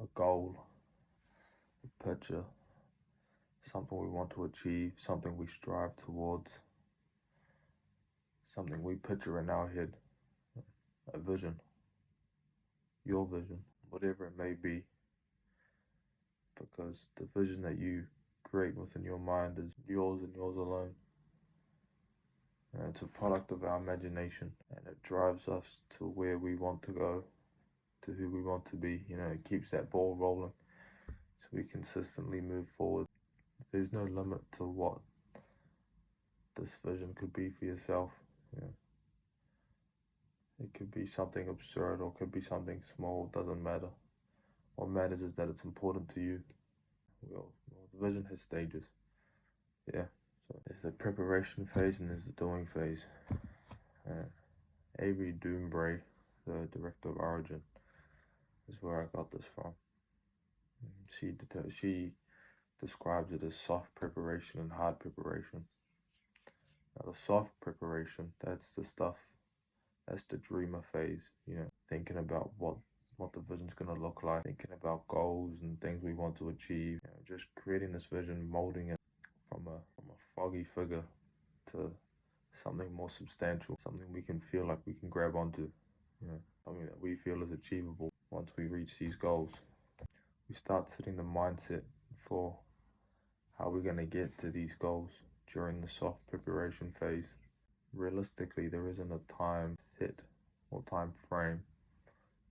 a goal, a picture, something we want to achieve, something we strive towards, something we picture in our head, a vision, your vision, whatever it may be, because the vision that you create within your mind is yours and yours alone. And it's a product of our imagination, and it drives us to where we want to go, to who we want to be. It keeps that ball rolling so we consistently move forward. There's no limit to what this vision could be for yourself. It could be something absurd or it could be something small, doesn't matter. What matters is that it's important to you. Well, the vision has stages. So there's the preparation phase and there's the doing phase. Avery DuVernay, the director of Origin, is where I got this from. She describes it as soft preparation and hard preparation. Now, the soft preparation, that's the stuff, that's the dreamer phase, thinking about what the vision's going to look like, thinking about goals and things we want to achieve, just creating this vision, molding it from a foggy figure to something more substantial, something we can feel like we can grab onto, something that we feel is achievable once we reach these goals. We start setting the mindset for how we're going to get to these goals during the soft preparation phase. Realistically, there isn't a time set or time frame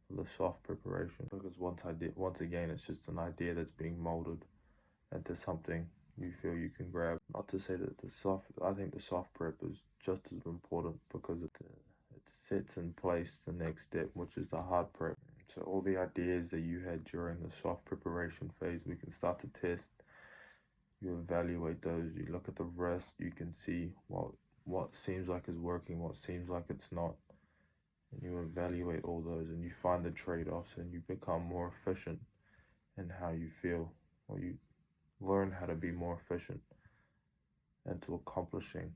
for the soft preparation, because once again, it's just an idea that's being molded into something you feel you can grab. Not to say that I think the soft prep is just as important, because it sets in place the next step, which is the hard prep. So all the ideas that you had during the soft preparation phase, we can start to test. You evaluate those, you look at the rest, you can see what seems like is working, what seems like it's not. And you evaluate all those and you find the trade-offs, and you become more efficient in how you feel, or you learn how to be more efficient into accomplishing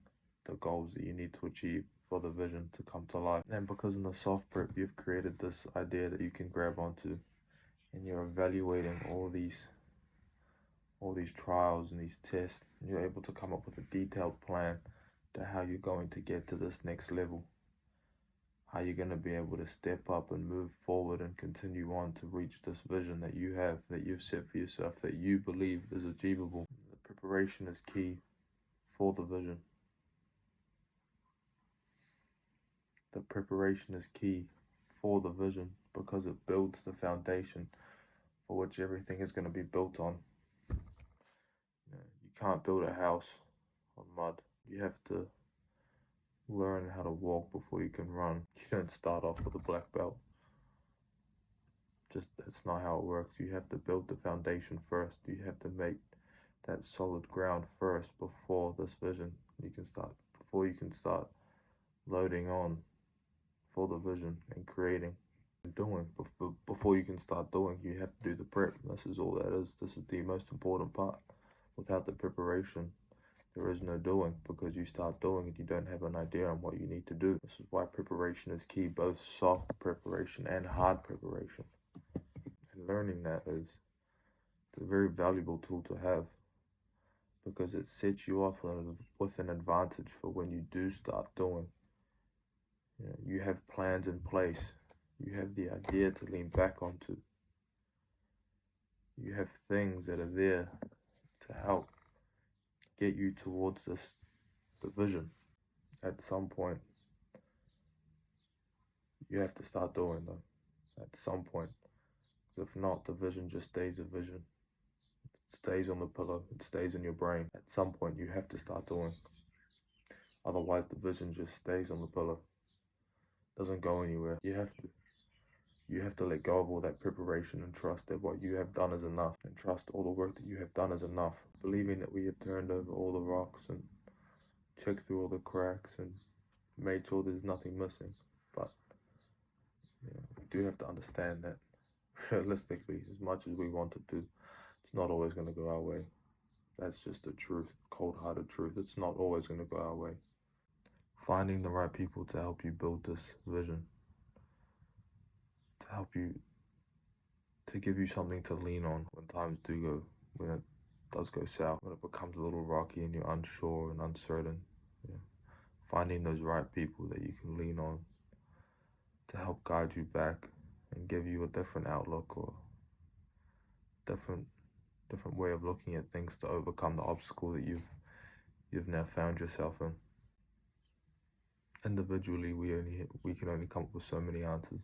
the goals that you need to achieve for the vision to come to life. And because in the soft prep, you've created this idea that you can grab onto, and you're evaluating all these trials and these tests, and you're able to come up with a detailed plan to how you're going to get to this next level, how you're going to be able to step up and move forward and continue on to reach this vision that you have, that you've set for yourself, that you believe is achievable. The preparation is key for the vision. The preparation is key for the vision because it builds the foundation for which everything is going to be built on. You can't build a house on mud. You have to learn how to walk before you can run. You don't start off with a black belt. That's not how it works. You have to build the foundation first. You have to make that solid ground first before this vision before you can start loading on for the vision and creating and doing. Before you can start doing, you have to do the prep. This is all that is. This is the most important part. Without the preparation, there is no doing, because you start doing and you don't have an idea on what you need to do. This is why preparation is key, both soft preparation and hard preparation. And learning that is a very valuable tool to have, because it sets you off with an advantage for when you do start doing. You have plans in place. You have the idea to lean back onto. You have things that are there to help get you towards the vision. At some point, you have to start doing them. At some point. Because if not, the vision just stays a vision. It stays on the pillow. It stays in your brain. At some point, you have to start doing. Otherwise, the vision just stays on the pillow. Doesn't go anywhere. You have to let go of all that preparation and trust that what you have done is enough, and trust all the work that you have done is enough, believing that we have turned over all the rocks and checked through all the cracks and made sure there's nothing missing. But we do have to understand that realistically, as much as we want it to, it's not always going to go our way. That's just the truth, cold-hearted truth. It's not always going to go our way. Finding the right people to help you build this vision, to help you to give you something to lean on when it does go south, when it becomes a little rocky and you're unsure and uncertain. Yeah. Finding those right people that you can lean on to help guide you back and give you a different outlook or different way of looking at things to overcome the obstacle that you've now found yourself in. Individually, we can only come up with so many answers.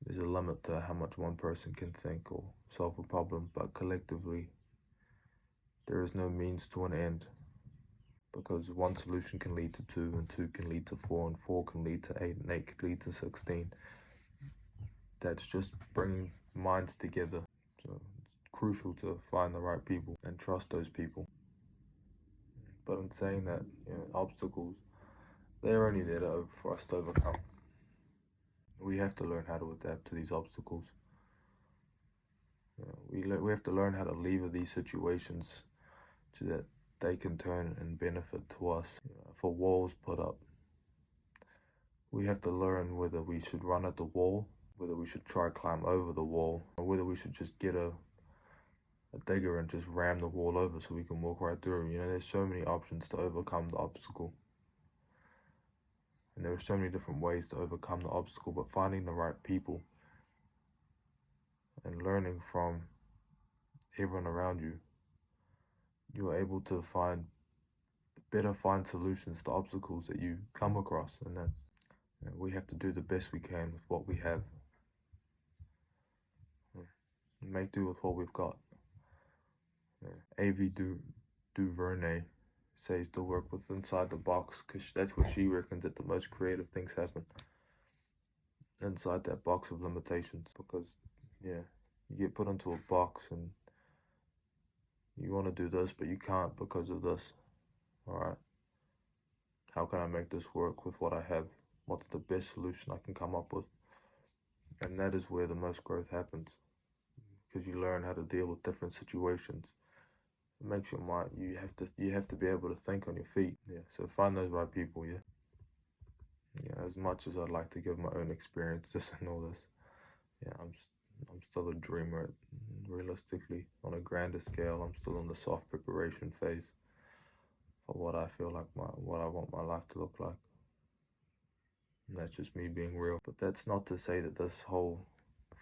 There's a limit to how much one person can think or solve a problem, but collectively, there is no means to an end, because one solution can lead to two, and two can lead to four, and four can lead to eight, and eight can lead to 16. That's just bringing minds together. So it's crucial to find the right people and trust those people. But in saying that, obstacles, they're only there for us to overcome. We have to learn how to adapt to these obstacles. We have to learn how to lever these situations so that they can turn and benefit to us. For walls put up, we have to learn whether we should run at the wall, whether we should try climb over the wall, or whether we should just get a digger and just ram the wall over so we can walk right through. There's so many options to overcome the obstacle. And there are so many different ways to overcome the obstacle, but finding the right people and learning from everyone around you, you're able to find solutions to obstacles that you come across. And that we have to do the best we can with what we have. Make do with what we've got. DuVernay says to work with inside the box, because that's where she reckons that the most creative things happen. Inside that box of limitations, because you get put into a box and you want to do this, but you can't because of this. All right, how can I make this work with what I have? What's the best solution I can come up with? And that is where the most growth happens, because you learn how to deal with different situations. It makes your mind, you have to be able to think on your feet. So find those right people. As much as I'd like to give my own experiences and all this, I'm still a dreamer. Realistically, on a grander scale, I'm still in the soft preparation phase for what I feel like what I want my life to look like. And that's just me being real. But that's not to say that this whole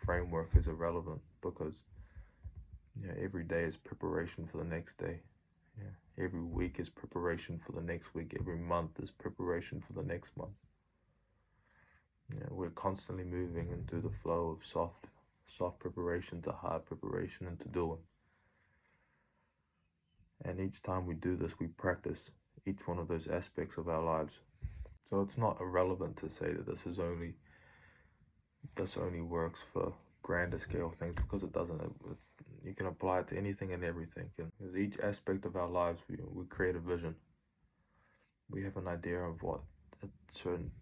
framework is irrelevant, because every day is preparation for the next day. Every week is preparation for the next week. Every month is preparation for the next month. We're constantly moving into the flow of soft preparation to hard preparation and to doing. And each time we do this, we practice each one of those aspects of our lives. So it's not irrelevant to say that this only works for grander scale things, because it doesn't. You can apply it to anything and everything. Because each aspect of our lives, we create a vision. We have an idea of what certain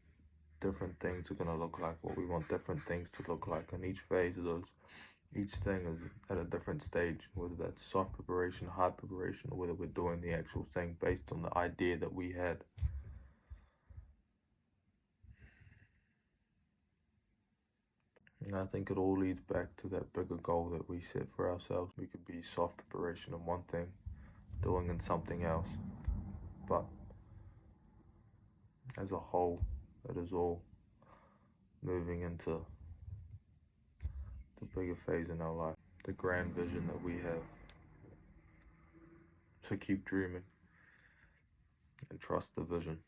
different things are going to look like, what we want different things to look like. And each phase of those, each thing is at a different stage, whether that's soft preparation, hard preparation, or whether we're doing the actual thing based on the idea that we had. And I think it all leads back to that bigger goal that we set for ourselves. We could be soft preparation in one thing, doing in something else. But as a whole, it is all moving into the bigger phase in our life, the grand vision that we have. So keep dreaming and trust the vision.